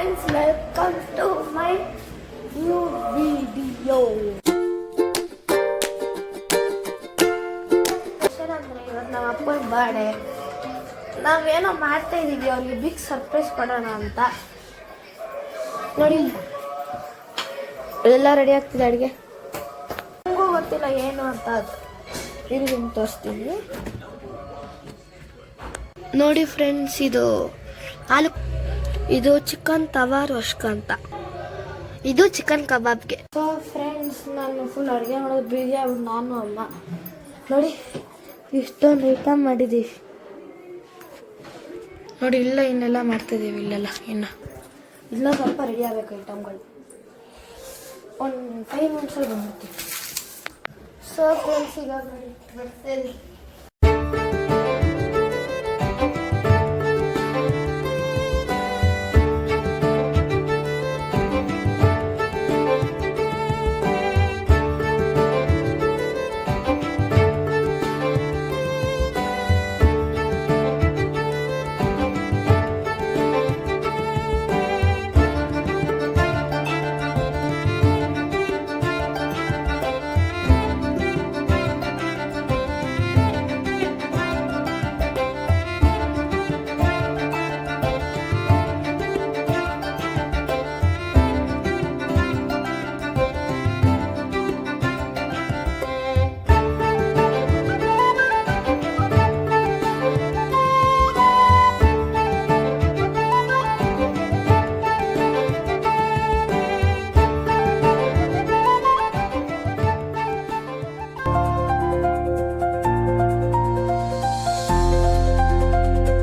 friends, welcome to my new video. ಇವತ್ತು ನಮ್ಮ ಅಪ್ಪನ ಬರ್ಡೇ. ನಾವೇನೋ ಮಾಡ್ತಾ ಇದೀವಿ, ಅವ್ರಿಗೆ ಬಿಗ್ ಸರ್ಪ್ರೈಸ್ ಕೊಡೋಣ ಅಂತ. ನೋಡಿ ಎಲ್ಲ ರೆಡಿ ಆಗ್ತಿದೆ ಅಡುಗೆ. ನನಗೂ ಗೊತ್ತಿಲ್ಲ ಏನು ಅಂತ, ಅದು ಇಲ್ಲಿ ತೋರಿಸ್ತೀನಿ ನೋಡಿ ಫ್ರೆಂಡ್ಸ್. ಇದು ಹಾಲು, ಇದು ಚಿಕನ್ ತವಾ ರೋಸ್ಟ್ ಅಂತ, ಇದು ಚಿಕನ್ ಕಬಾಬ್ಗೆ. ಸೊ ಫ್ರೆಂಡ್ಸ್, ನಾನು ಫುಲ್ ಅಡುಗೆ ಮಾಡೋದು ಬಿಸಿ ಆಗ್ಬಿಟ್ಟು ನಾನು ಅಮ್ಮ ನೋಡಿ ಇಷ್ಟೊಂದು ಐಟಮ್ ಮಾಡಿದ್ದೀವಿ ನೋಡಿ. ಇನ್ನೆಲ್ಲ ಮಾಡ್ತಿದ್ದೀವಿ, ಇನ್ನೂ ಸ್ವಲ್ಪ ರೆಡಿ ಆಗಬೇಕು ಐಟಮ್ಗಳು. ಒಂದು 5 ನಿಮಿಷದಲ್ಲಿ ಬಂದ್ಬಿಡ್ತೀವಿ. ಸೊ ಫ್ರೆಂಡ್ಸ್, ಈಗ ಬರ್ತೀನಿ.